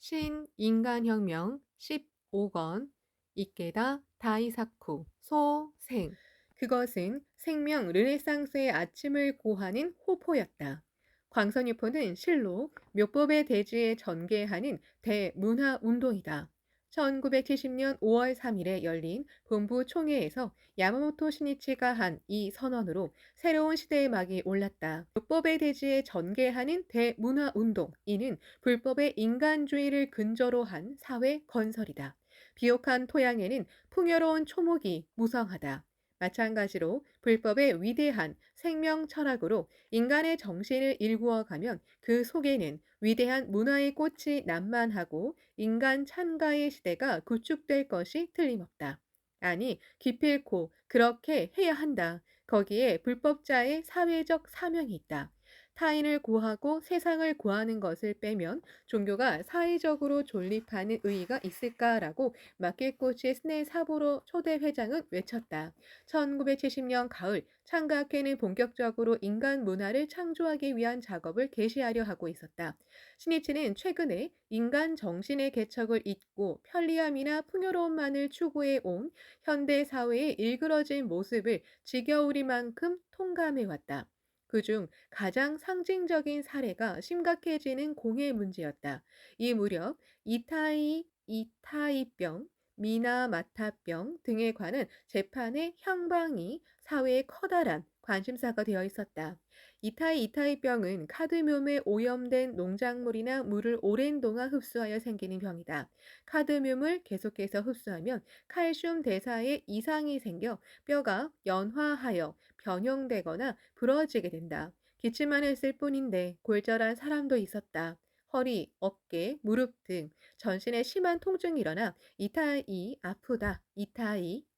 신인간혁명 15권 이케다 다이사쿠 소생. 그것은 생명 르네상스의 아침을 고하는 호포였다. 광선유포는 실로 묘법의 대지에 전개하는 대문화운동이다. 1970년 5월 3일에 열린 본부 총회에서 야마모토 신이치가 한 이 선언으로 새로운 시대의 막이 올랐다. 묘법의 대지에 전개하는 대문화운동, 이는 불법의 인간주의를 근저로 한 사회 건설이다. 비옥한 토양에는 풍요로운 초목이 무성하다. 마찬가지로 불법의 위대한 생명 철학으로 인간의 정신을 일구어가면 그 속에는 위대한 문화의 꽃이 난만하고 인간 찬가의 시대가 구축될 것이 틀림없다. 아니, 기필코 그렇게 해야 한다. 거기에 불법자의 사회적 사명이 있다. 타인을 구하고 세상을 구하는 것을 빼면 종교가 사회적으로 존립하는 의의가 있을까라고 마케코치 스네 사보로 초대 회장은 외쳤다. 1970년 가을 창가학회는 본격적으로 인간 문화를 창조하기 위한 작업을 개시하려 하고 있었다. 신이치는 최근에 인간 정신의 개척을 잇고 편리함이나 풍요로움만을 추구해 온 현대 사회의 일그러진 모습을 지겨우리만큼 통감해왔다. 그중 가장 상징적인 사례가 심각해지는 공해 문제였다. 이 무렵 이타이병, 미나마타병 등에 관한 재판의 형방이 사회에 커다란 관심사가 되어 있었다. 이타이병은 카드뮴에 오염된 농작물이나 물을 오랜 동안 흡수하여 생기는 병이다. 카드뮴을 계속해서 흡수하면 칼슘 대사에 이상이 생겨 뼈가 연화하여 변형되거나 부러지게 된다. 기침만 했을 뿐인데 골절한 사람도 있었다. 허리, 어깨, 무릎 등 전신에 심한 통증이 일어나 이타이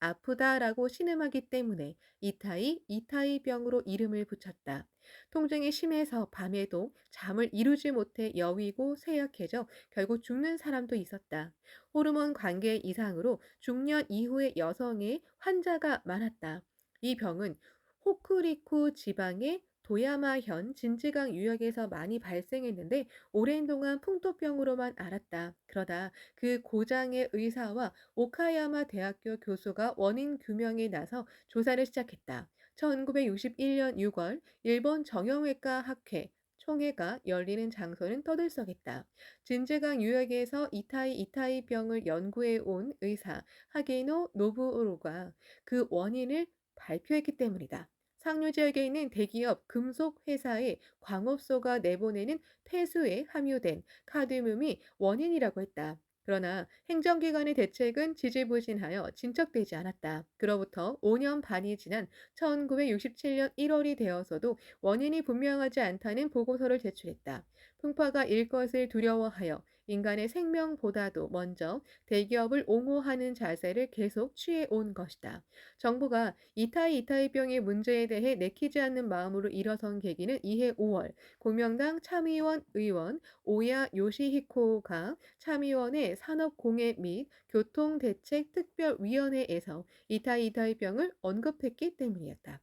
아프다라고 신음하기 때문에 이타이병으로 이름을 붙였다. 통증이 심해서 밤에도 잠을 이루지 못해 여위고 쇠약해져 결국 죽는 사람도 있었다. 호르몬 관계 이상으로 중년 이후의 여성의 환자가 많았다. 이 병은 호쿠리쿠 지방의 도야마현 진지강 유역에서 많이 발생했는데 오랜 동안 풍토병으로만 알았다. 그러다 그 고장의 의사와 오카야마 대학교 교수가 원인 규명에 나서 조사를 시작했다. 1961년 6월 일본 정형외과 학회 총회가 열리는 장소는 떠들썩했다. 진즈강 유역에서 이타이병을 연구해 온 의사 하게노 노부오로가 그 원인을 발표했기 때문이다. 상류 지역에 있는 대기업 금속 회사의 광업소가 내보내는 폐수에 함유된 카드뮴이 원인이라고 했다. 그러나 행정기관의 대책은 지지부진하여 진척되지 않았다. 그로부터 5년 반이 지난 1967년 1월이 되어서도 원인이 분명하지 않다는 보고서를 제출했다. 풍파가 일 것을 두려워하여 인간의 생명보다도 먼저 대기업을 옹호하는 자세를 계속 취해 온 것이다. 정부가 이타이병의 문제에 대해 내키지 않는 마음으로 일어선 계기는 이해 5월 공명당 참의원 의원 오야 요시히코가 참의원의 산업공해 및 교통대책특별위원회에서 이타이병을 언급했기 때문이었다.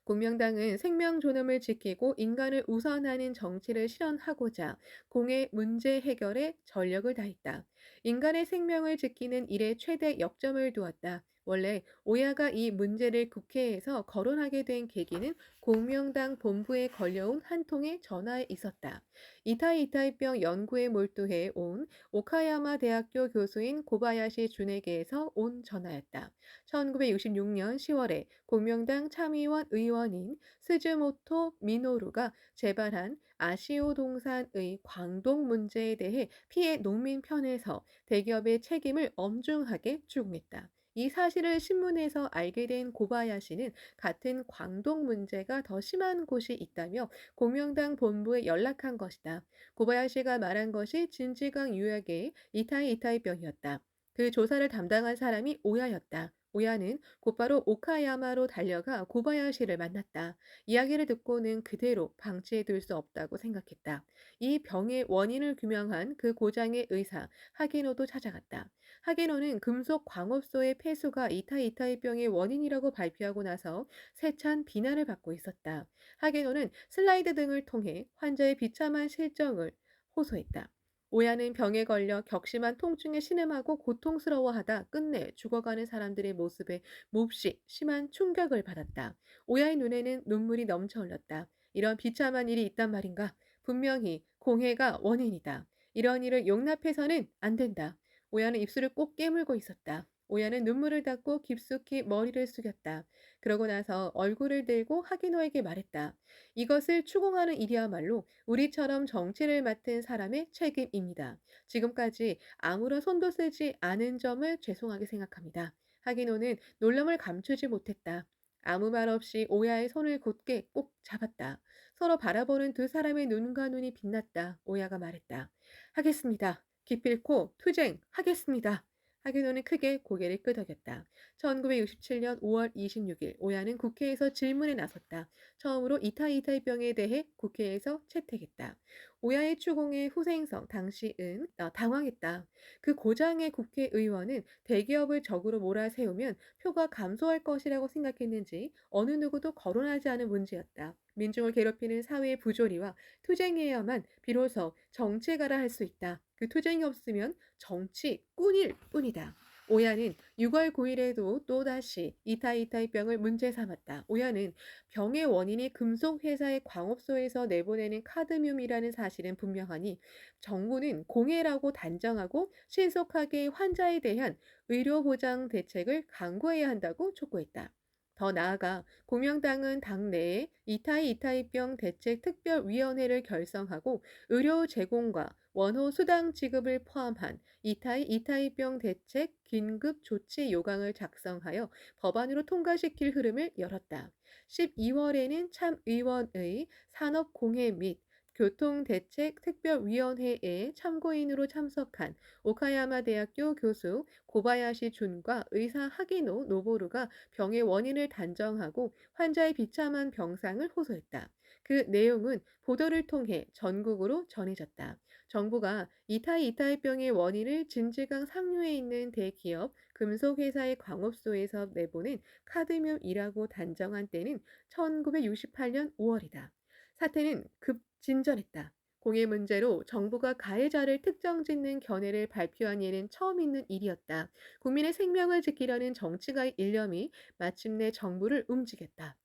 공명당은 생명 존엄을 지키고 인간을 우선하는 정치를 실현하고자 공해 문제 해결에 전력을 다했다. 인간의 생명을 지키는 일에 최대 역점을 두었다. 원래 오야가 이 문제를 국회에서 거론하게 된 계기는 공명당 본부에 걸려온 한 통의 전화에 있었다. 이타이병 연구에 몰두해 온 오카야마 대학교 교수인 고바야시 준에게서 온 전화였다. 1966년 10월에 공명당 참의원 의원인 스즈모토 미노루가 재발한 아시오 동산의 광동 문제에 대해 피해 농민 편에서 대기업의 책임을 엄중하게 추궁했다. 이 사실을 신문에서 알게 된 고바야시는 같은 광동 문제가 더 심한 곳이 있다며 공명당 본부에 연락한 것이다. 고바야시가 말한 것이 진지강 유역의 이타이병이었다. 그 조사를 담당한 사람이 오야였다. 오야는 곧바로 오카야마로 달려가 고바야시를 만났다. 이야기를 듣고는 그대로 방치해둘 수 없다고 생각했다. 이 병의 원인을 규명한 그 고장의 의사 하게노도 찾아갔다. 하게노는 금속 광업소의 폐수가 이타이병의 원인이라고 발표하고 나서 세찬 비난을 받고 있었다. 하게노는 슬라이드 등을 통해 환자의 비참한 실정을 호소했다. 오야는 병에 걸려 격심한 통증에 신음하고 고통스러워하다 끝내 죽어가는 사람들의 모습에 몹시 심한 충격을 받았다. 오야의 눈에는 눈물이 넘쳐 흘렀다. 이런 비참한 일이 있단 말인가? 분명히 공해가 원인이다. 이런 일을 용납해서는 안 된다. 오야는 입술을 꼭 깨물고 있었다. 오야는 눈물을 닦고 깊숙이 머리를 숙였다. 그러고 나서 얼굴을 들고 하기노에게 말했다. 이것을 추궁하는 일이야말로 우리처럼 정치를 맡은 사람의 책임입니다. 지금까지 아무런 손도 쓰지 않은 점을 죄송하게 생각합니다. 하기노는 놀람을 감추지 못했다. 아무 말 없이 오야의 손을 곧게 꼭 잡았다. 서로 바라보는 두 사람의 눈과 눈이 빛났다. 오야가 말했다. 하겠습니다. 기필코 투쟁하겠습니다. 하기노는 크게 고개를 끄덕였다. 1967년 5월 26일 오야는 국회에서 질문에 나섰다. 처음으로 이타이타이병에 대해 국회에서 채택했다. 오야의 추궁의 후생성 당시은 당황했다. 그 고장의 국회의원은 대기업을 적으로 몰아세우면 표가 감소할 것이라고 생각했는지 어느 누구도 거론하지 않은 문제였다. 민중을 괴롭히는 사회의 부조리와 투쟁해야만 비로소 정치가라 할 수 있다. 그 투쟁이 없으면 정치꾼일 뿐이다. 오야는 6월 9일에도 또다시 이타이타이병을 문제 삼았다. 오야는 병의 원인이 금속 회사의 광업소에서 내보내는 카드뮴이라는 사실은 분명하니 정부는 공해라고 단정하고 신속하게 환자에 대한 의료보장 대책을 강구해야 한다고 촉구했다. 더 나아가 공명당은 당내에 이타이이타이병 대책 특별위원회를 결성하고 의료 제공과 원호 수당 지급을 포함한 이타이이타이병 대책 긴급 조치 요강을 작성하여 법안으로 통과시킬 흐름을 열었다. 12월에는 참의원의 산업공해 및 교통대책특별위원회에 참고인으로 참석한 오카야마 대학교 교수 고바야시 준과 의사 하기노 노보루가 병의 원인을 단정하고 환자의 비참한 병상을 호소했다. 그 내용은 보도를 통해 전국으로 전해졌다. 정부가 이타이이타이병의 원인을 진지강 상류에 있는 대기업 금속회사의 광업소에서 내보낸 카드뮴이라고 단정한 때는 1968년 5월이다. 사태는 급진전했다. 공해 문제로 정부가 가해자를 특정짓는 견해를 발표한 예는 처음 있는 일이었다. 국민의 생명을 지키려는 정치가의 일념이 마침내 정부를 움직였다.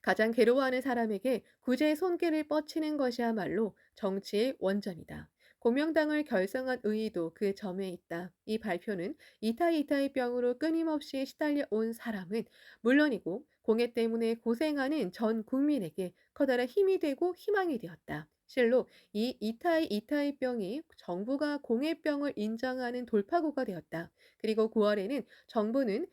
가장 괴로워하는 사람에게 구제의 손길을 뻗치는 것이야말로 정치의 원전이다. 공명당을 결성한 의의도 그 점에 있다. 이 발표는 이타이이타이병으로 끊임없이 시달려 온 사람은 물론이고 공해 때문에 고생하는 전 국민에게 커다란 힘이 되고 희망이 되었다. 실로 이 이타이이타이병이 정부가 공해병을 인정하는 돌파구가 되었다. 그리고 9월에는 정부는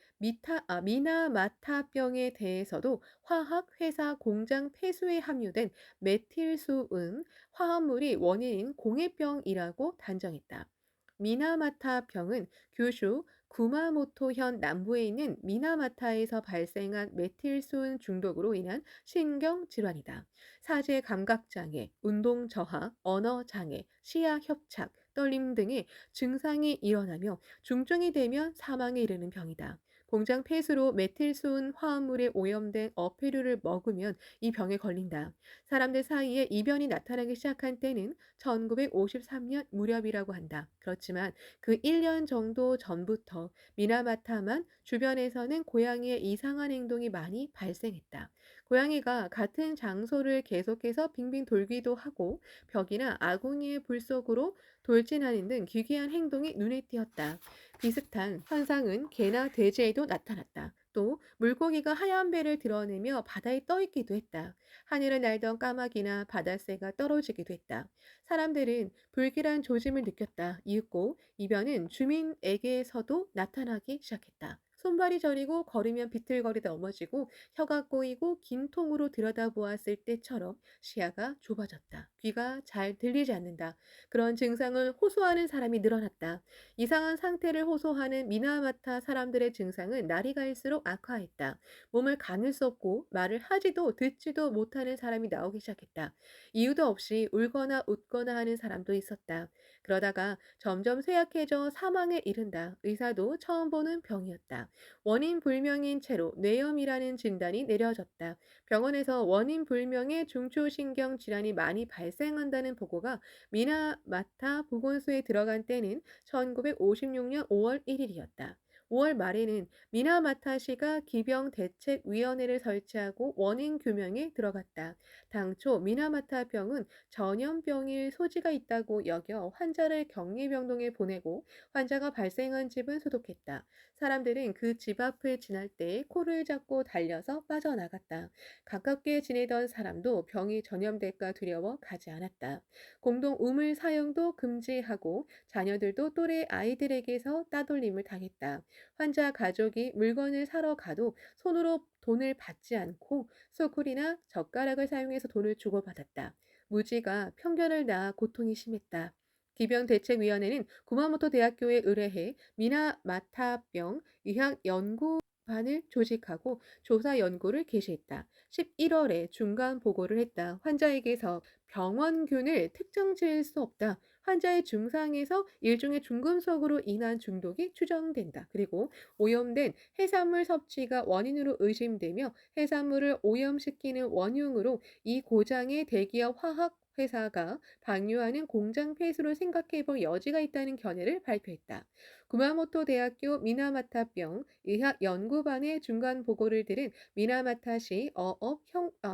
미나마타병에 대해서도 화학 회사 공장 폐수에 함유된 메틸수은 화합물이 원인인 공해병이라고 단정했다. 미나마타병은 규슈 구마모토현 남부에 있는 미나마타에서 발생한 메틸수은 중독으로 인한 신경 질환이다. 사제 감각 장애, 운동 저하, 언어 장애, 시야 협착, 떨림 등의 증상이 일어나며 중증이 되면 사망에 이르는 병이다. 공장 폐수로 메틸수은 화합물에 오염된 어패류를 먹으면 이 병에 걸린다. 사람들 사이에 이변이 나타나기 시작한 때는 1953년 무렵이라고 한다. 그렇지만 그 1년 정도 전부터 미나마타만 주변에서는 고양이의 이상한 행동이 많이 발생했다. 고양이가 같은 장소를 계속해서 빙빙 돌기도 하고 벽이나 아궁이의 불 속으로 돌진하는 등 기괴한 행동이 눈에 띄었다. 비슷한 현상은 개나 돼지에도 나타났다. 또 물고기가 하얀 배를 드러내며 바다에 떠 있기도 했다. 하늘을 날던 까마귀나 바다새가 떨어지기도 했다. 사람들은 불길한 조짐을 느꼈다. 이윽고 이변은 주민에게서도 나타나기 시작했다. 손발이 저리고 걸으면 비틀거리다 넘어지고 혀가 꼬이고 긴 통으로 들여다보았을 때처럼 시야가 좁아졌다. 귀가 잘 들리지 않는다. 그런 증상을 호소하는 사람이 늘어났다. 이상한 상태를 호소하는 미나마타 사람들의 증상은 날이 갈수록 악화했다. 몸을 가눌 수 없고 말을 하지도 듣지도 못하는 사람이 나오기 시작했다. 이유도 없이 울거나 웃거나 하는 사람도 있었다. 그러다가 점점 쇠약해져 사망에 이른다. 의사도 처음 보는 병이었다. 원인 불명인 채로 뇌염이라는 진단이 내려졌다. 병원에서 원인 불명의 중추신경 질환이 많이 발생한다는 보고가 미나마타 보건소에 들어간 때는 1956년 5월 1일이었다. 5월 말에는 미나마타시가 기병대책위원회를 설치하고 원인 규명에 들어갔다. 당초 미나마타병은 전염병일 소지가 있다고 여겨 환자를 격리병동에 보내고 환자가 발생한 집은 소독했다. 사람들은 그 집 앞을 지날 때 코를 잡고 달려서 빠져나갔다. 가깝게 지내던 사람도 병이 전염될까 두려워 가지 않았다. 공동 우물 사용도 금지하고 자녀들도 또래 아이들에게서 따돌림을 당했다. 환자 가족이 물건을 사러 가도 손으로 돈을 받지 않고 소쿠리나 젓가락을 사용해서 돈을 주고받았다. 무지가 편견을 낳아 고통이 심했다. 기병대책위원회는 구마모토 대학교에 의뢰해 미나마타병 의학연구반을 조직하고 조사 연구를 개시했다. 11월에 중간 보고를 했다. 환자에게서 병원균을 특정 지을 수 없다. 환자의 증상에서 일종의 중금속으로 인한 중독이 추정된다. 그리고 오염된 해산물 섭취가 원인으로 의심되며 해산물을 오염시키는 원흉으로 이 고장의 대기업 화학 회사가 방류하는 공장 폐수로 생각해 볼 여지가 있다는 견해를 발표했다. 구마모토 대학교 미나마타병 의학연구반의 중간 보고를 들은 미나마타시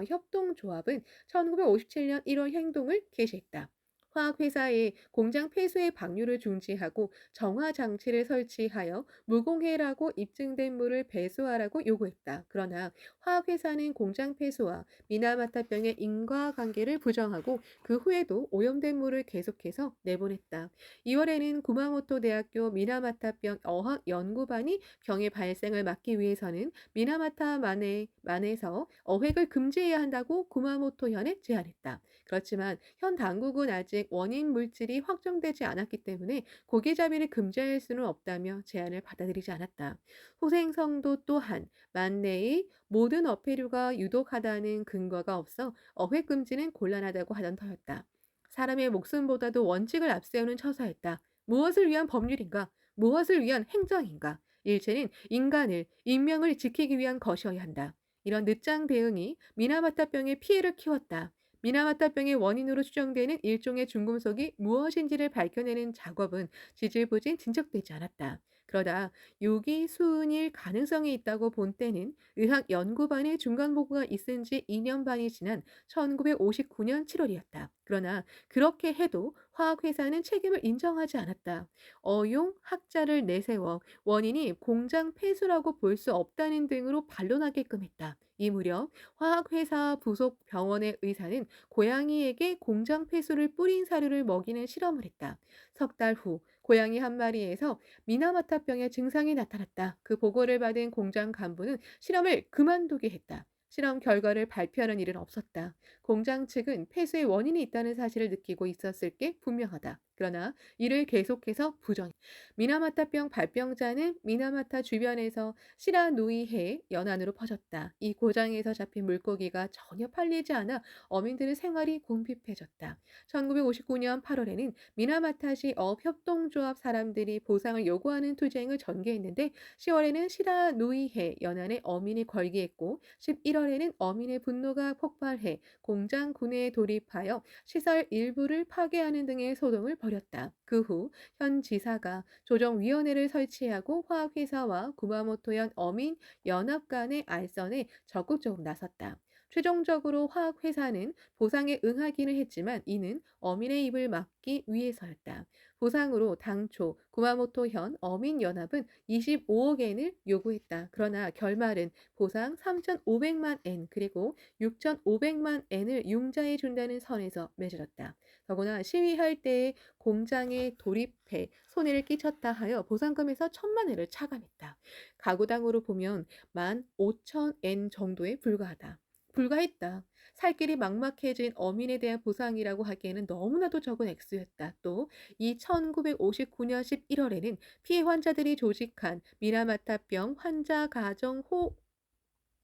협동조합은 1957년 1월 행동을 개시했다. 화학회사에 공장 폐수의 방류를 중지하고 정화 장치를 설치하여 무공해라고 입증된 물을 배수하라고 요구했다. 그러나 화학회사는 공장 폐수와 미나마타병의 인과관계를 부정하고 그 후에도 오염된 물을 계속해서 내보냈다. 2월에는 구마모토 대학교 미나마타병 어학연구반이 병의 발생을 막기 위해서는 미나마타만에서 어획을 금지해야 한다고 구마모토현에 제안했다. 그렇지만 현 당국은 아직 원인 물질이 확정되지 않았기 때문에 고기잡이를 금지할 수는 없다며 제안을 받아들이지 않았다. 호생성도 또한 만내의 모든 어패류가 유독하다는 근거가 없어 어획 금지는 곤란하다고 하던 터였다. 사람의 목숨보다도 원칙을 앞세우는 처사였다. 무엇을 위한 법률인가? 무엇을 위한 행정인가? 일체는 인간을, 인명을 지키기 위한 것이어야 한다. 이런 늦장 대응이 미나마타병의 피해를 키웠다. 미나마타병의 원인으로 추정되는 일종의 중금속이 무엇인지를 밝혀내는 작업은 지질부진 진척되지 않았다. 그러다 요기 수은일 가능성이 있다고 본 때는 의학연구반의 중간보고가 있은 지 2년 반이 지난 1959년 7월이었다. 그러나 그렇게 해도 화학회사는 책임을 인정하지 않았다. 어용 학자를 내세워 원인이 공장 폐수라고 볼 수 없다는 등으로 반론하게끔 했다. 이 무렵 화학회사 부속 병원의 의사는 고양이에게 공장 폐수를 뿌린 사료를 먹이는 실험을 했다. 석 달 후 고양이 한 마리에서 미나마타병의 증상이 나타났다. 그 보고를 받은 공장 간부는 실험을 그만두게 했다. 실험 결과를 발표하는 일은 없었다. 공장 측은 폐수의 원인이 있다는 사실을 느끼고 있었을 게 분명하다. 그러나 이를 계속해서 부정. 미나마타병 발병자는 미나마타 주변에서 시라누이해 연안으로 퍼졌다. 이 고장에서 잡힌 물고기가 전혀 팔리지 않아 어민들의 생활이 궁핍해졌다. 1959년 8월에는 미나마타시 업협동조합 사람들이 보상을 요구하는 투쟁을 전개했는데 10월에는 시라누이해 연안에 어민이 걸기했고 11월에는 어민의 분노가 폭발해 공장 군에 돌입하여 시설 일부를 파괴하는 등의 소동을 벌였다. 그 후 현 지사가 조정위원회를 설치하고 화학회사와 구마모토현 어민 연합 간의 알선에 적극적으로 나섰다. 최종적으로 화학회사는 보상에 응하기는 했지만 이는 어민의 입을 막기 위해서였다. 보상으로 당초 구마모토현 어민연합은 25억 엔을 요구했다. 그러나 결말은 보상 3,500만 엔 그리고 6,500만 엔을 융자해 준다는 선에서 맺어졌다. 더구나 시위할 때에 공장에 돌입해 손해를 끼쳤다 하여 보상금에서 1,000만 엔을 차감했다. 가구당으로 보면 15,000엔 정도에 불과하다. 불과했다. 살 길이 막막해진 어민에 대한 보상이라고 하기에는 너무나도 적은 액수였다. 또 이 1959년 11월에는 피해 환자들이 조직한 미나마타병 환자 가정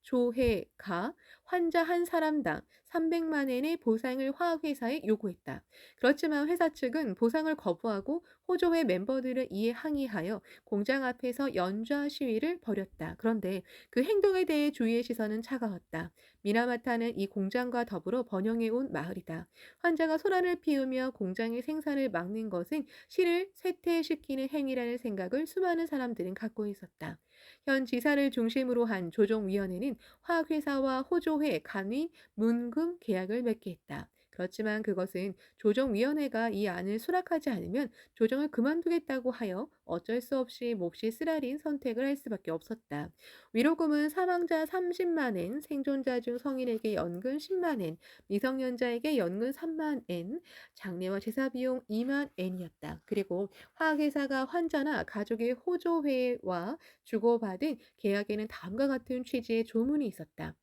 조회가 환자 한 사람당 300만 엔의 보상을 화학회사에 요구했다. 그렇지만 회사 측은 보상을 거부하고 호조회 멤버들을 이에 항의하여 공장 앞에서 연좌 시위를 벌였다. 그런데 그 행동에 대해 주위의 시선은 차가웠다. 미나마타는 이 공장과 더불어 번영해 온 마을이다. 환자가 소란을 피우며 공장의 생산을 막는 것은 실을 쇠퇴시키는 행위라는 생각을 수많은 사람들은 갖고 있었다. 현 지사를 중심으로 한 조정위원회는 화학회사와 호조회, 간이 문금 계약을 맺게 했다. 그렇지만 그것은 조정위원회가 이 안을 수락하지 않으면 조정을 그만두겠다고 하여 어쩔 수 없이 몹시 쓰라린 선택을 할 수밖에 없었다. 위로금은 사망자 30만 엔, 생존자 중 성인에게 연금 10만 엔, 미성년자에게 연금 3만 엔, 장례와 제사 비용 2만 엔이었다. 그리고 화학회사가 환자나 가족의 호조회와 주고받은 계약에는 다음과 같은 취지의 조문이 있었다.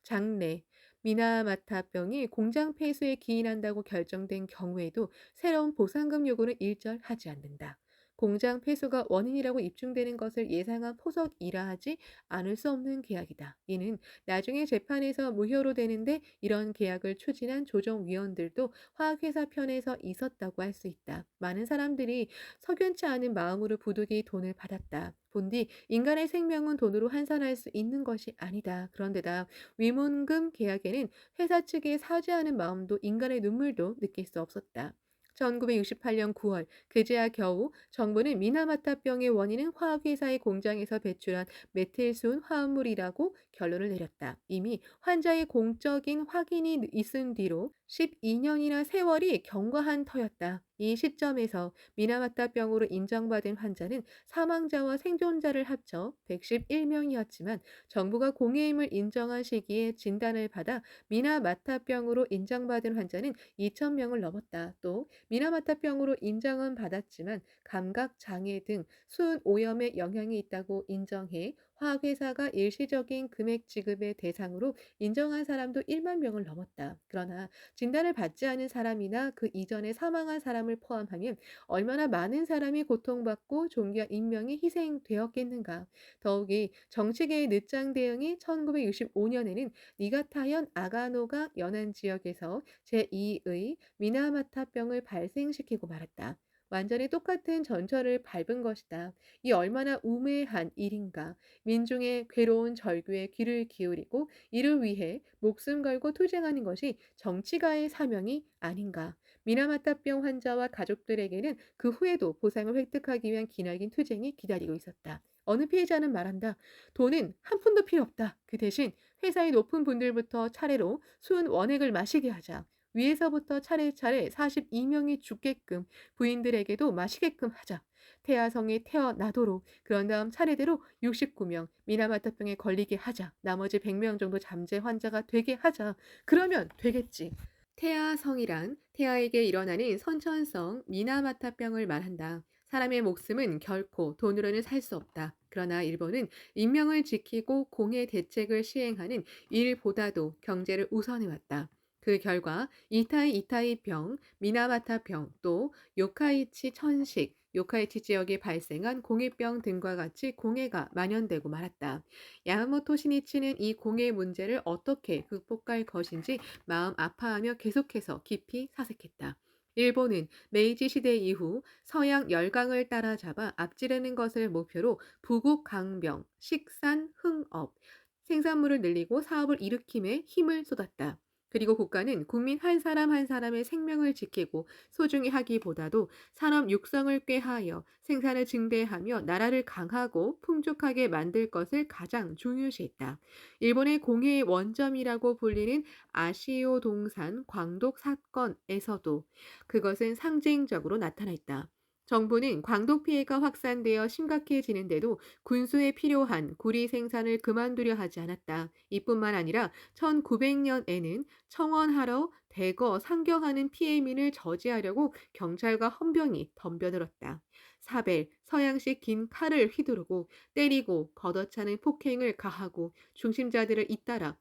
장래, 미나마타병이 공장 폐쇄에 기인한다고 결정된 경우에도 새로운 보상금 요구는 일절하지 않는다. 공장 폐쇄가 원인이라고 입증되는 것을 예상한 포석이라 하지 않을 수 없는 계약이다. 이는 나중에 재판에서 무효로 되는데 이런 계약을 추진한 조정위원들도 화학회사 편에서 있었다고 할 수 있다. 많은 사람들이 석연치 않은 마음으로 부득이 돈을 받았다. 본디 인간의 생명은 돈으로 환산할 수 있는 것이 아니다. 그런데다 위문금 계약에는 회사 측에 사죄하는 마음도 인간의 눈물도 느낄 수 없었다. 1968년 9월 그제야 겨우 정부는 미나마타병의 원인은 화학회사의 공장에서 배출한 메틸순 화합물이라고 결론을 내렸다. 이미 환자의 공적인 확인이 있은 뒤로 12년이나 세월이 경과한 터였다. 이 시점에서 미나마타병으로 인정받은 환자는 사망자와 생존자를 합쳐 111명이었지만 정부가 공해임을 인정한 시기에 진단을 받아 미나마타병으로 인정받은 환자는 2,000명을 넘었다. 또 미나마타병으로 인정은 받았지만 감각 장애 등 수은 오염에 영향이 있다고 인정해 화학회사가 일시적인 금액 지급의 대상으로 인정한 사람도 1만 명을 넘었다. 그러나 진단을 받지 않은 사람이나 그 이전에 사망한 사람을 포함하면 얼마나 많은 사람이 고통받고 존귀한 인명이 희생되었겠는가. 더욱이 정치계의 늦장 대응이 1965년에는 니가타현 아가노가 연안 지역에서 제2의 미나마타병을 발생시키고 말았다. 완전히 똑같은 전철을 밟은 것이다. 이 얼마나 우매한 일인가. 민중의 괴로운 절규에 귀를 기울이고 이를 위해 목숨 걸고 투쟁하는 것이 정치가의 사명이 아닌가. 미나마타병 환자와 가족들에게는 그 후에도 보상을 획득하기 위한 기나긴 투쟁이 기다리고 있었다. 어느 피해자는 말한다. 돈은 한 푼도 필요 없다. 그 대신 회사의 높은 분들부터 차례로 수은 원액을 마시게 하자. 위에서부터 차례차례 42명이 죽게끔 부인들에게도 마시게끔 하자. 태아성에 태어나도록 그런 다음 차례대로 69명 미나마타병에 걸리게 하자. 나머지 100명 정도 잠재 환자가 되게 하자. 그러면 되겠지. 태아성이란 태아에게 일어나는 선천성 미나마타병을 말한다. 사람의 목숨은 결코 돈으로는 살 수 없다. 그러나 일본은 인명을 지키고 공해 대책을 시행하는 일보다도 경제를 우선해왔다. 그 결과 이타이병, 미나마타병, 또 요카이치 천식, 요카이치 지역에 발생한 공해병 등과 같이 공해가 만연되고 말았다. 야마모토 신이치는 이 공해 문제를 어떻게 극복할 것인지 마음 아파하며 계속해서 깊이 사색했다. 일본은 메이지 시대 이후 서양 열강을 따라잡아 앞지르는 것을 목표로 부국 강병, 식산, 흥업, 생산물을 늘리고 사업을 일으킴에 힘을 쏟았다. 그리고 국가는 국민 한 사람 한 사람의 생명을 지키고 소중히 하기보다도 산업 육성을 꾀하여 생산을 증대하며 나라를 강하고 풍족하게 만들 것을 가장 중요시했다. 일본의 공해의 원점이라고 불리는 아시오 동산 광독 사건에서도 그것은 상징적으로 나타났다. 정부는 광독 피해가 확산되어 심각해지는데도 군수에 필요한 구리 생산을 그만두려 하지 않았다. 이뿐만 아니라 1900년에는 청원하러 대거 상경하는 피해민을 저지하려고 경찰과 헌병이 덤벼들었다. 사벨, 서양식 긴 칼을 휘두르고 때리고 걷어차는 폭행을 가하고 중심자들을 잇따라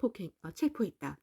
체포했다.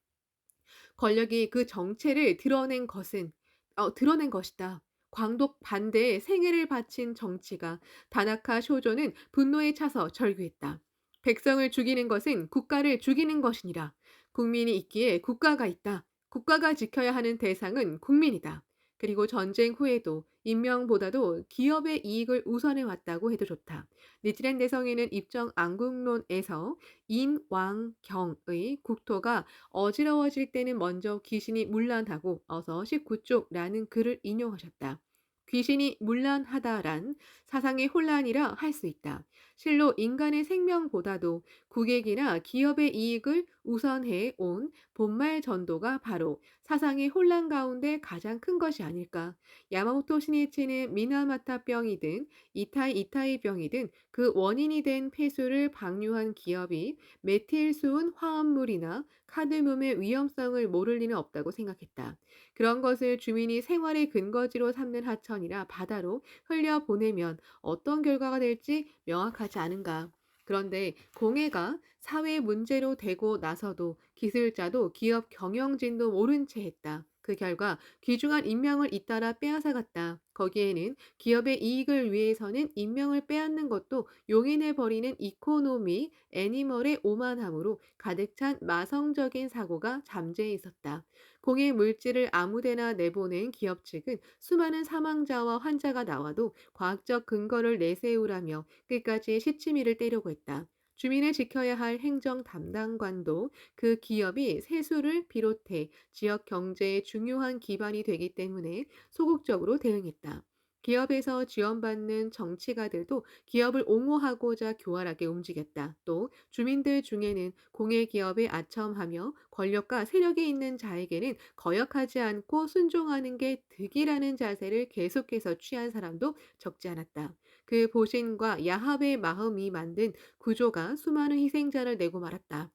권력이 그 정체를 드러낸 것이다. 광독 반대에 생애를 바친 정치가 다나카 쇼조는 분노에 차서 절규했다. 백성을 죽이는 것은 국가를 죽이는 것이니라. 국민이 있기에 국가가 있다. 국가가 지켜야 하는 대상은 국민이다. 그리고 전쟁 후에도 인명보다도 기업의 이익을 우선해 왔다고 해도 좋다. 니치렌 대성에는 입정 안국론에서 인, 왕, 경의 국토가 어지러워질 때는 먼저 귀신이 문란하고 어서 19쪽라는 글을 인용하셨다. 귀신이 문란하다란 사상의 혼란이라 할 수 있다. 실로 인간의 생명보다도 국익이나 기업의 이익을 우선해 온 본말 전도가 바로 사상의 혼란 가운데 가장 큰 것이 아닐까. 야마모토 시니치는 미나마타병이든 이타이병이든 그 원인이 된 폐수를 방류한 기업이 메틸수은 화합물이나 카드뮴의 위험성을 모를 리는 없다고 생각했다. 그런 것을 주민이 생활의 근거지로 삼는 하천이나 바다로 흘려보내면 어떤 결과가 될지 명확하지 않은가. 그런데 공해가 사회 문제로 되고 나서도 기술자도 기업 경영진도 모른 채 했다. 그 결과 귀중한 인명을 잇따라 빼앗아갔다. 거기에는 기업의 이익을 위해서는 인명을 빼앗는 것도 용인해버리는 이코노미 애니멀의 오만함으로 가득 찬 마성적인 사고가 잠재해 있었다. 공해 물질을 아무데나 내보낸 기업 측은 수많은 사망자와 환자가 나와도 과학적 근거를 내세우라며 끝까지 시치미를 떼려고 했다. 주민을 지켜야 할 행정 담당관도 그 기업이 세수를 비롯해 지역 경제의 중요한 기반이 되기 때문에 소극적으로 대응했다. 기업에서 지원받는 정치가들도 기업을 옹호하고자 교활하게 움직였다. 또 주민들 중에는 공예 기업에 아첨하며 권력과 세력이 있는 자에게는 거역하지 않고 순종하는 게 득이라는 자세를 계속해서 취한 사람도 적지 않았다. 그 보신과 야합의 마음이 만든 구조가 수많은 희생자를 내고 말았다.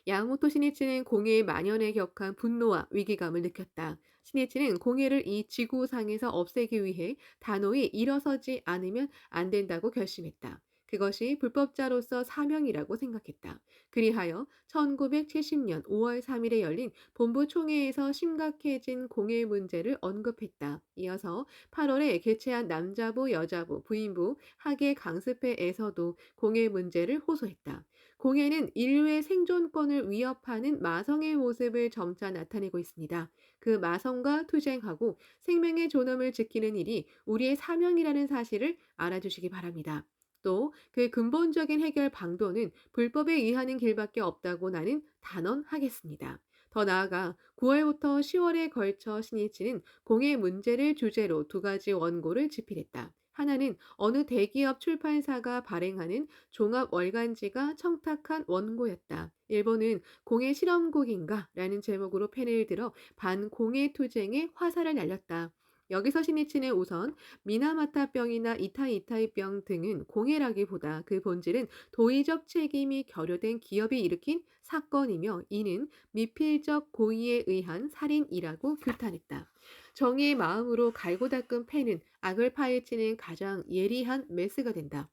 야마모토 시니치는 공해의 만연에 격한 분노와 위기감을 느꼈다. 시니치는 공해를 이 지구상에서 없애기 위해 단호히 일어서지 않으면 안 된다고 결심했다. 그것이 불법자로서 사명이라고 생각했다. 그리하여 1970년 5월 3일에 열린 본부 총회에서 심각해진 공해 문제를 언급했다. 이어서 8월에 개최한 남자부, 여자부, 부인부 학예 강습회에서도 공해 문제를 호소했다. 공해는 인류의 생존권을 위협하는 마성의 모습을 점차 나타내고 있습니다. 그 마성과 투쟁하고 생명의 존엄을 지키는 일이 우리의 사명이라는 사실을 알아주시기 바랍니다. 또 그 근본적인 해결 방도는 불법에 의하는 길밖에 없다고 나는 단언하겠습니다. 더 나아가 9월부터 10월에 걸쳐 신이치는 공해 문제를 주제로 두 가지 원고를 집필했다. 하나는 어느 대기업 출판사가 발행하는 종합 월간지가 청탁한 원고였다. 일본은 공해 실험국인가? 라는 제목으로 펜을 들어 반공해 투쟁에 화살을 날렸다. 여기서 신이치는 우선 미나마타병이나 이타이병 등은 공해라기보다 그 본질은 도의적 책임이 결여된 기업이 일으킨 사건이며 이는 미필적 고의에 의한 살인이라고 규탄했다. 정의의 마음으로 갈고 닦은 펜은 악을 파헤치는 가장 예리한 메스가 된다.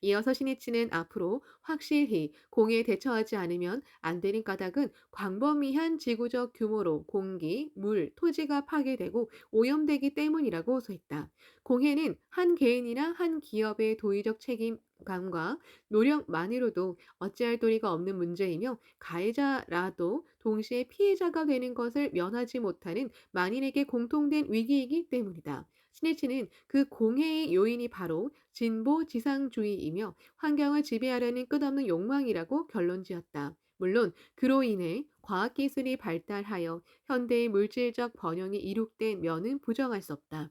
이어서 신이치는 앞으로 확실히 공해에 대처하지 않으면 안 되는 까닭은 광범위한 지구적 규모로 공기, 물, 토지가 파괴되고 오염되기 때문이라고 호소했다. 공해는 한 개인이나 한 기업의 도의적 책임감과 노력만으로도 어찌할 도리가 없는 문제이며 가해자라도 동시에 피해자가 되는 것을 면하지 못하는 만인에게 공통된 위기이기 때문이다. 신이치는 그 공해의 요인이 바로 진보 지상주의이며 환경을 지배하려는 끝없는 욕망이라고 결론지었다. 물론 그로 인해 과학기술이 발달하여 현대의 물질적 번영이 이룩된 면은 부정할 수 없다.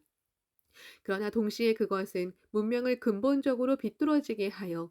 그러나 동시에 그것은 문명을 근본적으로 비뚤어지게 하여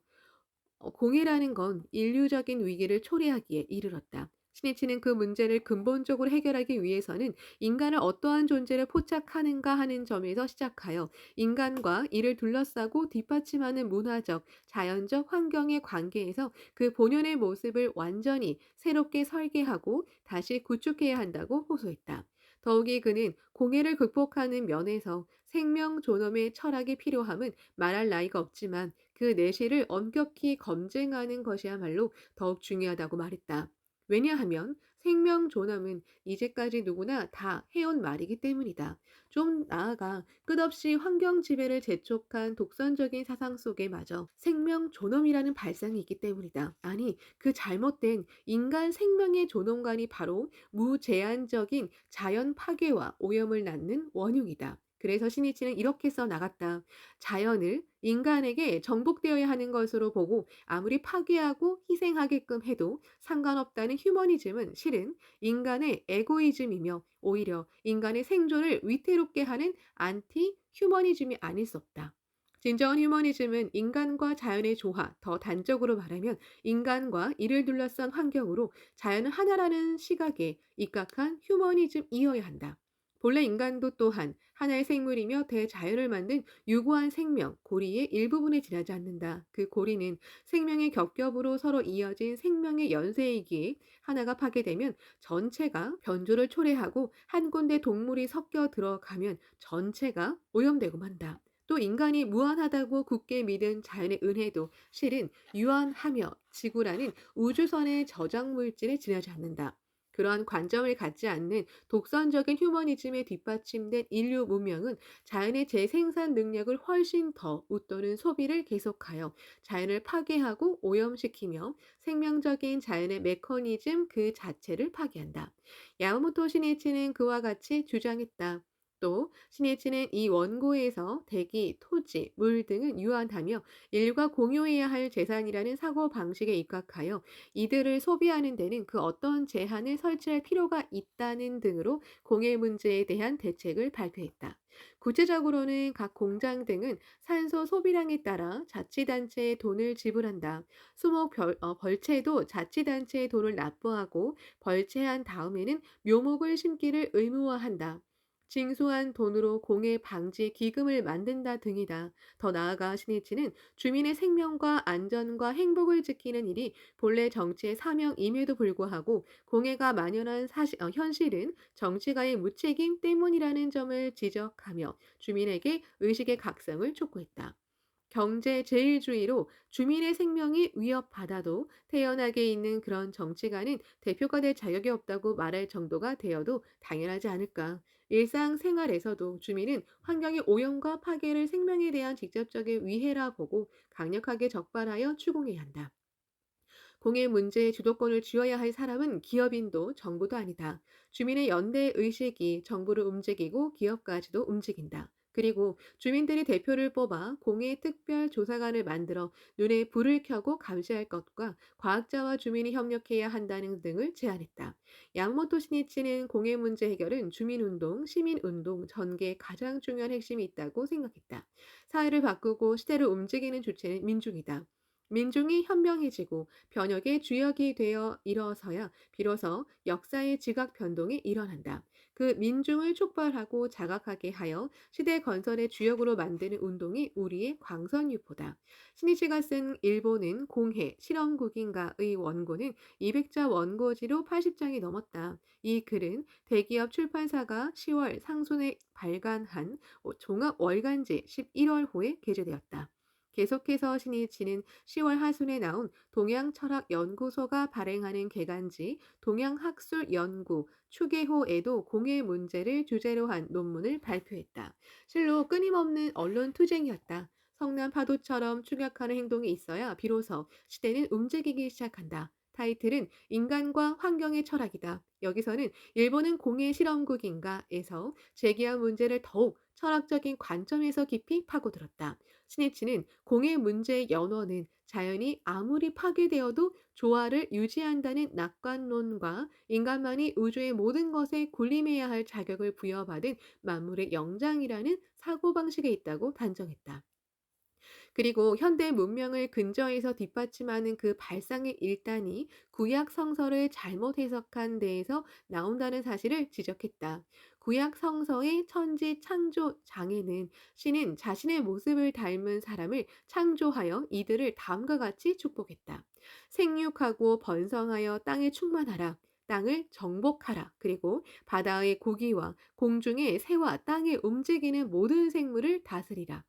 공해라는 건 인류적인 위기를 초래하기에 이르렀다. 신이치는 그 문제를 근본적으로 해결하기 위해서는 인간을 어떠한 존재를 포착하는가 하는 점에서 시작하여 인간과 이를 둘러싸고 뒷받침하는 문화적, 자연적 환경의 관계에서 그 본연의 모습을 완전히 새롭게 설계하고 다시 구축해야 한다고 호소했다. 더욱이 그는 공해를 극복하는 면에서 생명 존엄의 철학이 필요함은 말할 나위가 없지만 그 내실을 엄격히 검증하는 것이야말로 더욱 중요하다고 말했다. 왜냐하면 생명 존엄은 이제까지 누구나 다 해온 말이기 때문이다. 좀 나아가 끝없이 환경 지배를 재촉한 독선적인 사상 속에 마저 생명 존엄이라는 발상이 있기 때문이다. 아니, 그 잘못된 인간 생명의 존엄관이 바로 무제한적인 자연 파괴와 오염을 낳는 원흉이다. 그래서 신이치는 이렇게 써 나갔다. 자연을 인간에게 정복되어야 하는 것으로 보고 아무리 파괴하고 희생하게끔 해도 상관없다는 휴머니즘은 실은 인간의 에고이즘이며 오히려 인간의 생존을 위태롭게 하는 안티 휴머니즘이 아닐 수 없다. 진정한 휴머니즘은 인간과 자연의 조화, 더 단적으로 말하면 인간과 이를 둘러싼 환경으로 자연은 하나라는 시각에 입각한 휴머니즘이어야 한다. 본래 인간도 또한 하나의 생물이며 대자연을 만든 유구한 생명, 고리의 일부분에 지나지 않는다. 그 고리는 생명의 겹겹으로 서로 이어진 생명의 연쇄이기에 하나가 파괴되면 전체가 변조를 초래하고 한 군데 동물이 섞여 들어가면 전체가 오염되고 만다. 또 인간이 무한하다고 굳게 믿은 자연의 은혜도 실은 유한하며 지구라는 우주선의 저장 물질에 지나지 않는다. 그러한 관점을 갖지 않는 독선적인 휴머니즘에 뒷받침된 인류 문명은 자연의 재생산 능력을 훨씬 더 웃도는 소비를 계속하여 자연을 파괴하고 오염시키며 생명적인 자연의 메커니즘 그 자체를 파괴한다. 야마모토 시니치는 그와 같이 주장했다. 또 시니치는 이 원고에서 대기, 토지, 물 등은 유한하며 인류가 공유해야 할 재산이라는 사고 방식에 입각하여 이들을 소비하는 데는 그 어떤 제한을 설치할 필요가 있다는 등으로 공해 문제에 대한 대책을 발표했다. 구체적으로는 각 공장 등은 산소 소비량에 따라 자치단체에 돈을 지불한다. 벌채도 자치단체에 돈을 납부하고 벌채한 다음에는 묘목을 심기를 의무화한다. 징수한 돈으로 공해 방지 기금을 만든다 등이다. 더 나아가 시니치는 주민의 생명과 안전과 행복을 지키는 일이 본래 정치의 사명임에도 불구하고 공해가 만연한 현실은 정치가의 무책임 때문이라는 점을 지적하며 주민에게 의식의 각성을 촉구했다. 경제 제일주의로 주민의 생명이 위협받아도 태연하게 있는 그런 정치가는 대표가 될 자격이 없다고 말할 정도가 되어도 당연하지 않을까. 일상생활에서도 주민은 환경의 오염과 파괴를 생명에 대한 직접적인 위해라 보고 강력하게 적발하여 추궁해야 한다. 공해 문제의 주도권을 쥐어야 할 사람은 기업인도 정부도 아니다. 주민의 연대 의식이 정부를 움직이고 기업까지도 움직인다. 그리고 주민들이 대표를 뽑아 공해 특별 조사관을 만들어 눈에 불을 켜고 감시할 것과 과학자와 주민이 협력해야 한다는 등을 제안했다. 양모토 시니치는 공해 문제 해결은 주민운동, 시민운동 전개에 가장 중요한 핵심이 있다고 생각했다. 사회를 바꾸고 시대를 움직이는 주체는 민중이다. 민중이 현명해지고 변혁의 주역이 되어 일어서야 비로소 역사의 지각 변동이 일어난다. 그 민중을 촉발하고 자각하게 하여 시대 건설의 주역으로 만드는 운동이 우리의 광선유포다. 신이치가 쓴 일본은 공해 실험국인가의 원고는 200자 원고지로 80장이 넘었다. 이 글은 대기업 출판사가 10월 상순에 발간한 종합 월간지 11월호에 게재되었다. 계속해서 신이치는 10월 하순에 나온 동양철학연구소가 발행하는 개간지 동양학술연구 추계호에도 공해 문제를 주제로 한 논문을 발표했다. 실로 끊임없는 언론 투쟁이었다. 성난 파도처럼 추격하는 행동이 있어야 비로소 시대는 움직이기 시작한다. 타이틀은 인간과 환경의 철학이다. 여기서는 일본은 공해 실험국인가에서 제기한 문제를 더욱 철학적인 관점에서 깊이 파고들었다. 스니치는 공해 문제의 연원은 자연이 아무리 파괴되어도 조화를 유지한다는 낙관론과 인간만이 우주의 모든 것에 군림해야 할 자격을 부여받은 만물의 영장이라는 사고방식에 있다고 단정했다. 그리고 현대 문명을 근저에서 뒷받침하는 그 발상의 일단이 구약 성서를 잘못 해석한 데에서 나온다는 사실을 지적했다. 구약 성서의 천지 창조 장에는 신은 자신의 모습을 닮은 사람을 창조하여 이들을 다음과 같이 축복했다. 생육하고 번성하여 땅에 충만하라. 땅을 정복하라. 그리고 바다의 고기와 공중의 새와 땅에 움직이는 모든 생물을 다스리라.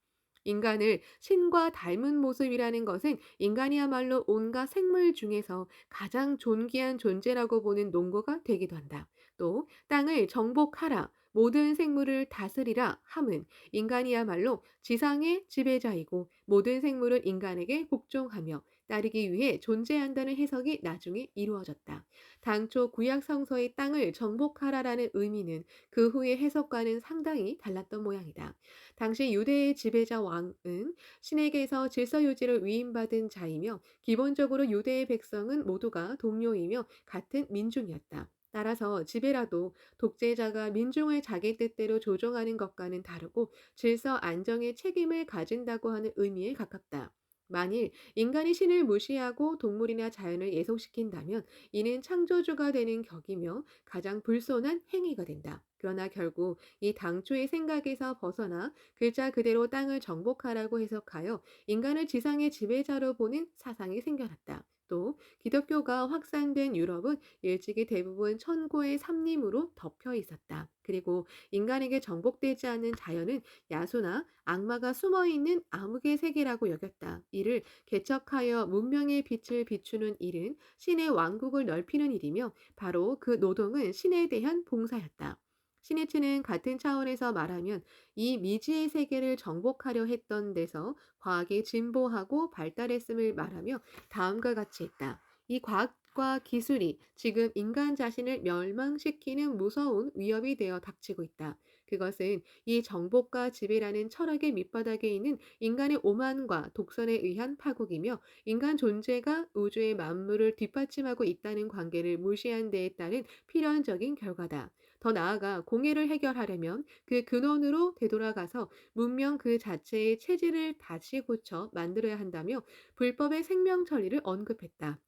인간을 신과 닮은 모습이라는 것은 인간이야말로 온갖 생물 중에서 가장 존귀한 존재라고 보는 논거가 되기도 한다. 또 땅을 정복하라, 모든 생물을 다스리라 함은 인간이야말로 지상의 지배자이고 모든 생물은 인간에게 복종하며 따르기 위해 존재한다는 해석이 나중에 이루어졌다. 당초 구약 성서의 땅을 정복하라라는 의미는 그 후의 해석과는 상당히 달랐던 모양이다. 당시 유대의 지배자 왕은 신에게서 질서 유지를 위임받은 자이며 기본적으로 유대의 백성은 모두가 동료이며 같은 민중이었다. 따라서 지배라도 독재자가 민중을 자기 뜻대로 조종하는 것과는 다르고 질서 안정의 책임을 가진다고 하는 의미에 가깝다. 만일 인간이 신을 무시하고 동물이나 자연을 예속시킨다면 이는 창조주가 되는 격이며 가장 불손한 행위가 된다. 그러나 결국 이 당초의 생각에서 벗어나 글자 그대로 땅을 정복하라고 해석하여 인간을 지상의 지배자로 보는 사상이 생겨났다. 또 기독교가 확산된 유럽은 일찍이 대부분 천고의 삼림으로 덮여 있었다. 그리고 인간에게 정복되지 않는 자연은 야수나 악마가 숨어 있는 암흑의 세계라고 여겼다. 이를 개척하여 문명의 빛을 비추는 일은 신의 왕국을 넓히는 일이며 바로 그 노동은 신에 대한 봉사였다. 시니츠는 같은 차원에서 말하면 이 미지의 세계를 정복하려 했던 데서 과학이 진보하고 발달했음을 말하며 다음과 같이 했다. 이 과학과 기술이 지금 인간 자신을 멸망시키는 무서운 위협이 되어 닥치고 있다. 그것은 이 정복과 지배라는 철학의 밑바닥에 있는 인간의 오만과 독선에 의한 파국이며 인간 존재가 우주의 만물을 뒷받침하고 있다는 관계를 무시한 데에 따른 필연적인 결과다. 더 나아가 공해를 해결하려면 그 근원으로 되돌아가서 문명 그 자체의 체질을 다시 고쳐 만들어야 한다며 불법의 생명 처리를 언급했다.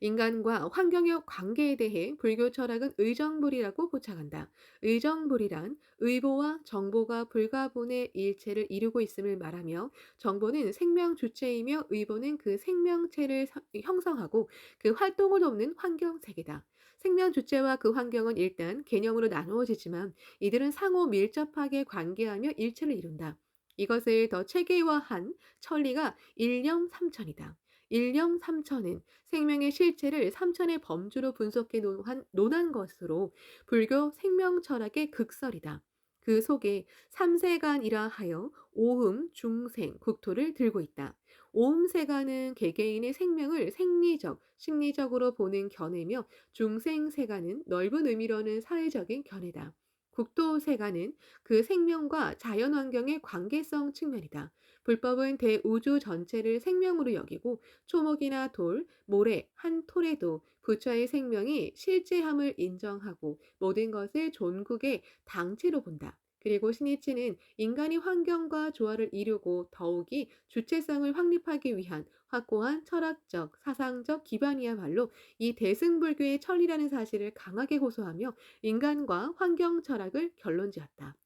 인간과 환경의 관계에 대해 불교 철학은 의정불이라고 포착한다. 의정불이란 의보와 정보가 불가분의 일체를 이루고 있음을 말하며 정보는 생명 주체이며 의보는 그 생명체를 형성하고 그 활동을 돕는 환경 세계다. 생명 주체와 그 환경은 일단 개념으로 나누어지지만 이들은 상호 밀접하게 관계하며 일체를 이룬다. 이것을 더 체계화한 천리가 일념삼천이다. 일념삼천은 생명의 실체를 삼천의 범주로 분석해 논한 것으로 불교 생명 철학의 극설이다. 그 속에 삼세간이라 하여 오음, 중생, 국토를 들고 있다. 오음세간은 개개인의 생명을 생리적, 심리적으로 보는 견해며 중생세간은 넓은 의미로는 사회적인 견해다. 국토세간은 그 생명과 자연환경의 관계성 측면이다. 불법은 대우주 전체를 생명으로 여기고 초목이나 돌, 모래, 한 톨에도 부처의 생명이 실제함을 인정하고 모든 것을 존국의 당체로 본다. 그리고 신이치는 인간이 환경과 조화를 이루고 더욱이 주체성을 확립하기 위한 확고한 철학적, 사상적 기반이야말로 이 대승불교의 천리라는 사실을 강하게 고소하며 인간과 환경 철학을 결론지었다.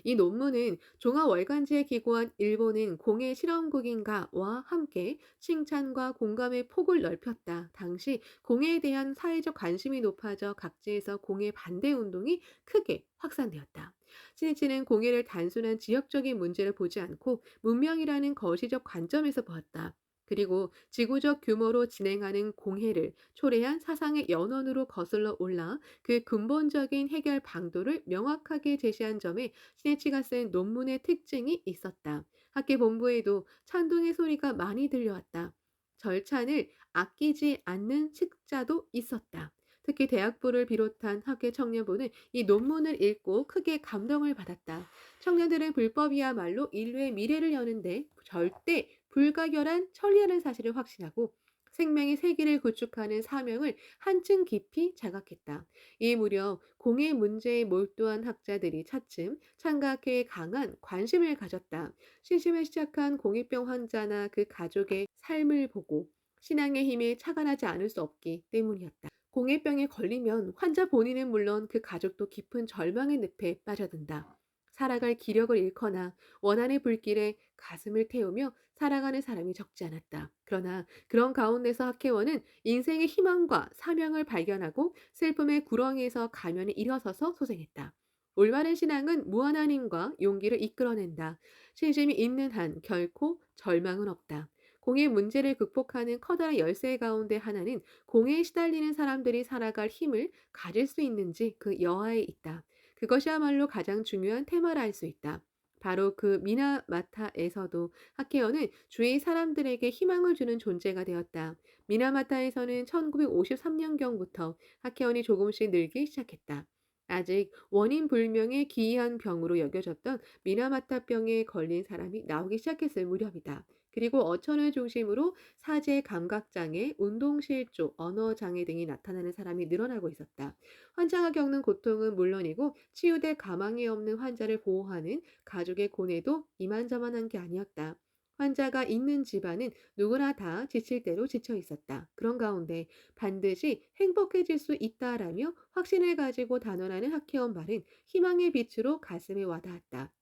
이 논문은 종합월간지에 기고한 일본은 공해 실험국인가와 함께 칭찬과 공감의 폭을 넓혔다. 당시 공해에 대한 사회적 관심이 높아져 각지에서 공해 반대 운동이 크게 확산되었다. 신이치는 공해를 단순한 지역적인 문제를 보지 않고 문명이라는 거시적 관점에서 보았다. 그리고 지구적 규모로 진행하는 공해를 초래한 사상의 연원으로 거슬러 올라 그 근본적인 해결 방도를 명확하게 제시한 점에 시네치가 쓴 논문의 특징이 있었다. 학계 본부에도 찬동의 소리가 많이 들려왔다. 절찬을 아끼지 않는 책자도 있었다. 특히 대학부를 비롯한 학계 청년부는 이 논문을 읽고 크게 감동을 받았다. 청년들은 불법이야말로 인류의 미래를 여는데 절대 불가결한 천리라는 사실을 확신하고 생명의 세계를 구축하는 사명을 한층 깊이 자각했다. 이 무렵 공해 문제에 몰두한 학자들이 차츰 창각회에 강한 관심을 가졌다. 신심을 시작한 공익병 환자나 그 가족의 삶을 보고 신앙의 힘에 착안하지 않을 수 없기 때문이었다. 공해병에 걸리면 환자 본인은 물론 그 가족도 깊은 절망의 늪에 빠져든다. 살아갈 기력을 잃거나 원한의 불길에 가슴을 태우며 살아가는 사람이 적지 않았다. 그러나 그런 가운데서 학회원은 인생의 희망과 사명을 발견하고 슬픔의 구렁이에서 가면에 일어서서 소생했다. 올바른 신앙은 무한한 힘과 용기를 이끌어낸다. 신심이 있는 한 결코 절망은 없다. 공의 문제를 극복하는 커다란 열쇠 가운데 하나는 공에 시달리는 사람들이 살아갈 힘을 가질 수 있는지 그 여하에 있다. 그것이야말로 가장 중요한 테마라 할 수 있다. 바로 그 미나마타에서도 하케어는 주위 사람들에게 희망을 주는 존재가 되었다. 미나마타에서는 1953년경부터 하케온이 조금씩 늘기 시작했다. 아직 원인 불명의 기이한 병으로 여겨졌던 미나마타병에 걸린 사람이 나오기 시작했을 무렵이다. 그리고 어천을 중심으로 사제, 감각장애, 운동실조, 언어장애 등이 나타나는 사람이 늘어나고 있었다. 환자가 겪는 고통은 물론이고 치유될 가망이 없는 환자를 보호하는 가족의 고뇌도 이만저만한 게 아니었다. 환자가 있는 집안은 누구나 다 지칠 대로 지쳐 있었다. 그런 가운데 반드시 행복해질 수 있다라며 확신을 가지고 단언하는 학회원 말은 희망의 빛으로 가슴에 와닿았다.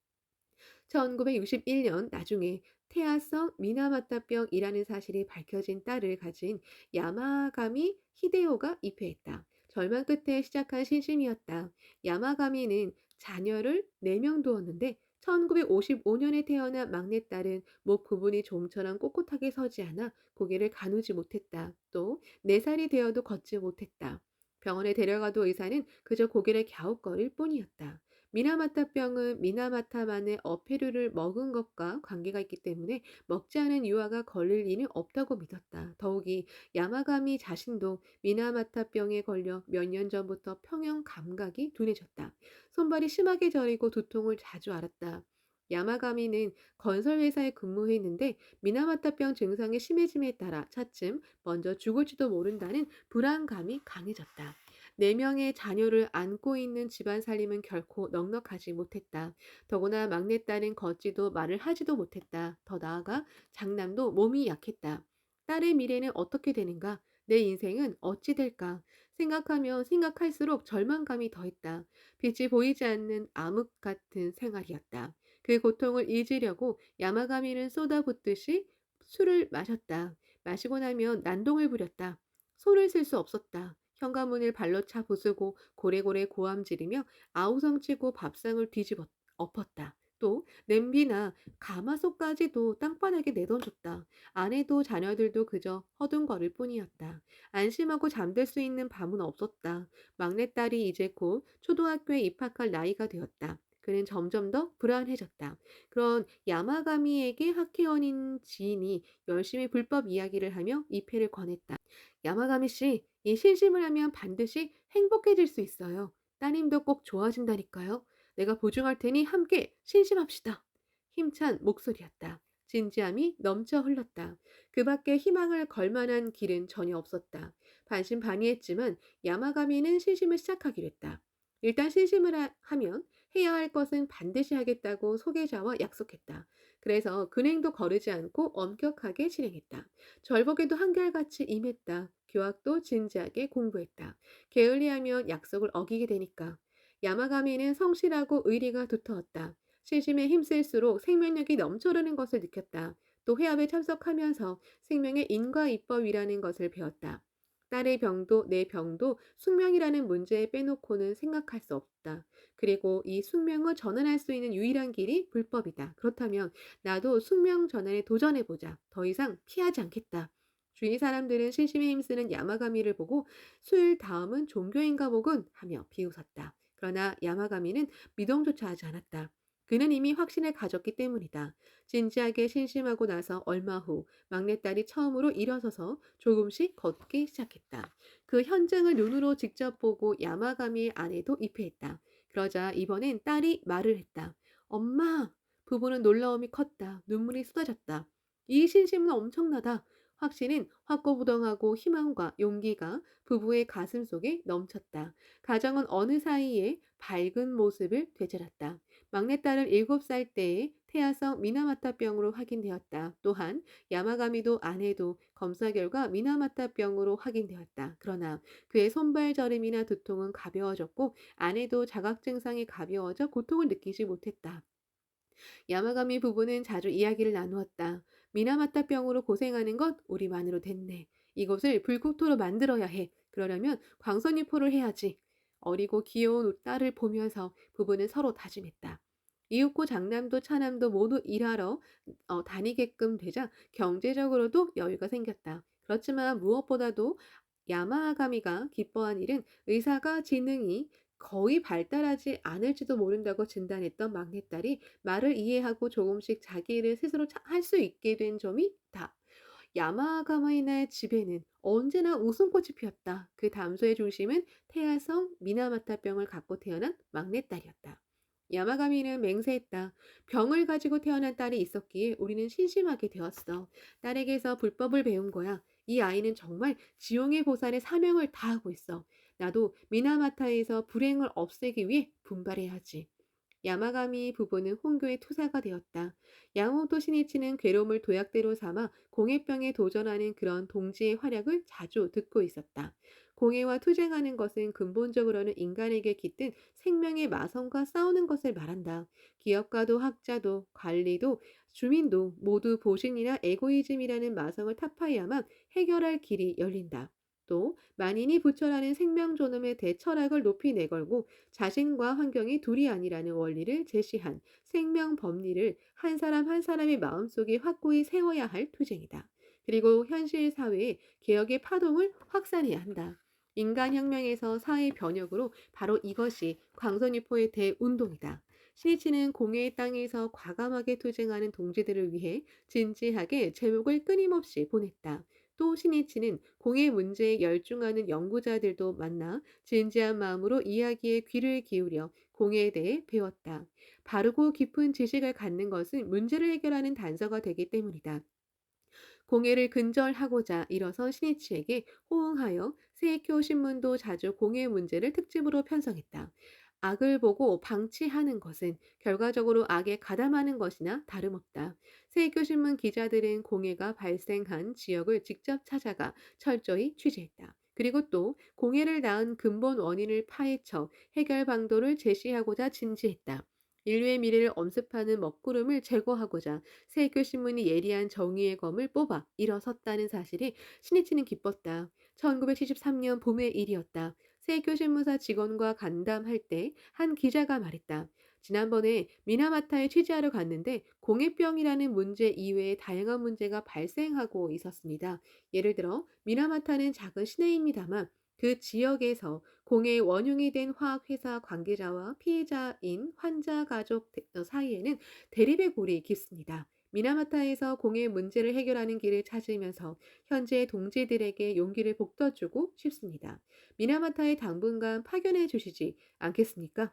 1961년 나중에 태아성 미나마타병이라는 사실이 밝혀진 딸을 가진 야마가미 히데요가 입회했다. 절망 끝에 시작한 신심이었다. 야마가미는 자녀를 4명 두었는데 1955년에 태어난 막내딸은 목 부분이 좀처럼 꼿꼿하게 서지 않아 고개를 가누지 못했다. 또 4살이 되어도 걷지 못했다. 병원에 데려가도 의사는 그저 고개를 갸웃거릴 뿐이었다. 미나마타병은 미나마타만의 어패류를 먹은 것과 관계가 있기 때문에 먹지 않은 유아가 걸릴 리는 없다고 믿었다. 더욱이 야마가미 자신도 미나마타병에 걸려 몇 년 전부터 평형 감각이 둔해졌다. 손발이 심하게 저리고 두통을 자주 앓았다. 야마가미는 건설회사에 근무했는데 미나마타병 증상이 심해짐에 따라 차츰 먼저 죽을지도 모른다는 불안감이 강해졌다. 4명의 자녀를 안고 있는 집안 살림은 결코 넉넉하지 못했다. 더구나 막내딸은 걷지도 말을 하지도 못했다. 더 나아가 장남도 몸이 약했다. 딸의 미래는 어떻게 되는가? 내 인생은 어찌 될까? 생각하면 생각할수록 절망감이 더했다. 빛이 보이지 않는 암흑 같은 생활이었다. 그 고통을 잊으려고 야마가미는 쏟아붓듯이 술을 마셨다. 마시고 나면 난동을 부렸다. 손을 쓸 수 없었다. 현관문을 발로 차 부수고 고래고래 고함지르며 아우성치고 밥상을 뒤집어 엎었다. 또 냄비나 가마솥까지도 땅바닥에 내던졌다. 아내도 자녀들도 그저 허둥거릴 뿐이었다. 안심하고 잠들 수 있는 밤은 없었다. 막내딸이 이제 곧 초등학교에 입학할 나이가 되었다. 그는 점점 더 불안해졌다. 그런 야마가미에게 학회원인 지인이 열심히 불법 이야기를 하며 이패를 권했다. 야마가미 씨, 이 신심을 하면 반드시 행복해질 수 있어요. 따님도 꼭 좋아진다니까요. 내가 보증할 테니 함께 신심합시다. 힘찬 목소리였다. 진지함이 넘쳐 흘렀다. 그 밖에 희망을 걸 만한 길은 전혀 없었다. 반신반의했지만 야마가미는 신심을 시작하기로 했다. 일단 신심을 하면 해야 할 것은 반드시 하겠다고 소개자와 약속했다. 그래서 근행도 거르지 않고 엄격하게 실행했다. 절복에도 한결같이 임했다. 교학도 진지하게 공부했다. 게을리하면 약속을 어기게 되니까. 야마가미는 성실하고 의리가 두터웠다. 신심에 힘쓸수록 생명력이 넘쳐흐르는 것을 느꼈다. 또 회합에 참석하면서 생명의 인과이법이라는 것을 배웠다. 딸의 병도 내 병도 숙명이라는 문제에 빼놓고는 생각할 수 없다. 그리고 이 숙명을 전환할 수 있는 유일한 길이 불법이다. 그렇다면 나도 숙명 전환에 도전해보자. 더 이상 피하지 않겠다. 주위 사람들은 신심에 힘쓰는 야마가미를 보고 술 다음은 종교인가 보군 하며 비웃었다. 그러나 야마가미는 미동조차 하지 않았다. 그는 이미 확신을 가졌기 때문이다. 진지하게 신심하고 나서 얼마 후 막내딸이 처음으로 일어서서 조금씩 걷기 시작했다. 그 현장을 눈으로 직접 보고 야마가미의 아내도 입회했다. 그러자 이번엔 딸이 말을 했다. 엄마! 부부는 놀라움이 컸다. 눈물이 쏟아졌다. 이 신심은 엄청나다. 확신은 확고부동하고 희망과 용기가 부부의 가슴 속에 넘쳤다. 가정은 어느 사이에 밝은 모습을 되찾았다. 막내딸은 7살 때에 태아성 미나마타병으로 확인되었다. 또한 야마가미도 아내도 검사 결과 미나마타병으로 확인되었다. 그러나 그의 손발 저림이나 두통은 가벼워졌고 아내도 자각 증상이 가벼워져 고통을 느끼지 못했다. 야마가미 부부는 자주 이야기를 나누었다. 미나마타병으로 고생하는 것 우리만으로 됐네. 이것을 불국토로 만들어야 해. 그러려면 광선유포를 해야지. 어리고 귀여운 딸을 보면서 부부는 서로 다짐했다. 이윽고 장남도 차남도 모두 일하러 다니게끔 되자 경제적으로도 여유가 생겼다. 그렇지만 무엇보다도 야마가미가 기뻐한 일은 의사가 지능이 거의 발달하지 않을지도 모른다고 진단했던 막내딸이 말을 이해하고 조금씩 자기 일을 스스로 할 수 있게 된 점이 다. 야마가마이네 집에는 언제나 웃음꽃이 피었다. 그 담소의 중심은 태아성 미나마타병을 갖고 태어난 막내딸이었다. 야마가미는 맹세했다. 병을 가지고 태어난 딸이 있었기에 우리는 신심하게 되었어. 딸에게서 불법을 배운 거야. 이 아이는 정말 지용의 보살의 사명을 다하고 있어. 나도 미나마타에서 불행을 없애기 위해 분발해야지. 야마가미 부부는 혼교의 투사가 되었다. 야마모토 시니치는 괴로움을 도약대로 삼아 공해병에 도전하는 그런 동지의 활약을 자주 듣고 있었다. 공해와 투쟁하는 것은 근본적으로는 인간에게 깃든 생명의 마성과 싸우는 것을 말한다. 기업가도 학자도 관리도 주민도 모두 보신이나 에고이즘이라는 마성을 타파해야만 해결할 길이 열린다. 또 만인이 부처라는 생명존엄의 대철학을 높이 내걸고 자신과 환경이 둘이 아니라는 원리를 제시한 생명 법리를 한 사람 한 사람의 마음속에 확고히 세워야 할 투쟁이다. 그리고 현실 사회에 개혁의 파동을 확산해야 한다. 인간혁명에서 사회 변혁으로 바로 이것이 광선유포의 대운동이다. 신이치는 공예의 땅에서 과감하게 투쟁하는 동지들을 위해 진지하게 제목을 끊임없이 보냈다. 또 신이치는 공예 문제에 열중하는 연구자들도 만나 진지한 마음으로 이야기에 귀를 기울여 공예에 대해 배웠다. 바르고 깊은 지식을 갖는 것은 문제를 해결하는 단서가 되기 때문이다. 공예를 근절하고자 일어선 신이치에게 호응하여 세이쿄 신문도 자주 공예 문제를 특집으로 편성했다. 악을 보고 방치하는 것은 결과적으로 악에 가담하는 것이나 다름없다. 세이쿄 신문 기자들은 공예가 발생한 지역을 직접 찾아가 철저히 취재했다. 그리고 또 공예를 낳은 근본 원인을 파헤쳐 해결 방도를 제시하고자 진지했다. 인류의 미래를 엄습하는 먹구름을 제거하고자 세이쿄 신문이 예리한 정의의 검을 뽑아 일어섰다는 사실이 신이치는 기뻤다. 1973년 봄의 일이었다. 세이쿄 신문사 직원과 간담할 때 한 기자가 말했다. 지난번에 미나마타에 취재하러 갔는데 공해병이라는 문제 이외에 다양한 문제가 발생하고 있었습니다. 예를 들어 미나마타는 작은 시내입니다만 그 지역에서 공해의 원흉이 된 화학회사 관계자와 피해자인 환자 가족 사이에는 대립의 골이 깊습니다. 미나마타에서 공해 문제를 해결하는 길을 찾으면서 현재 동지들에게 용기를 북돋주고 싶습니다. 미나마타에 당분간 파견해 주시지 않겠습니까?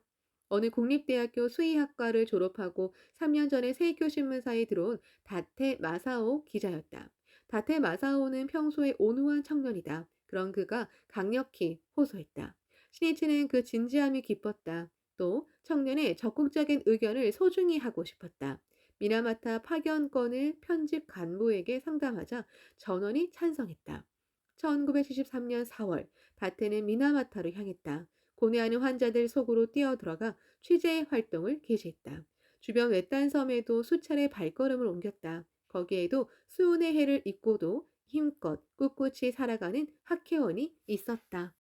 어느 국립대학교 수의학과를 졸업하고 3년 전에 세이쿄 신문사에 들어온 다테 마사오 기자였다. 다테 마사오는 평소에 온후한 청년이다. 그런 그가 강력히 호소했다. 신이치는 그 진지함이 기뻤다. 또 청년의 적극적인 의견을 소중히 하고 싶었다. 미나마타 파견권을 편집 간부에게 상담하자 전원이 찬성했다. 1973년 4월 다테는 미나마타로 향했다. 고뇌하는 환자들 속으로 뛰어들어가 취재 활동을 개시했다. 주변 외딴 섬에도 수차례 발걸음을 옮겼다. 거기에도 수은의 해를 입고도 힘껏 꿋꿋이 살아가는 학회원이 있었다.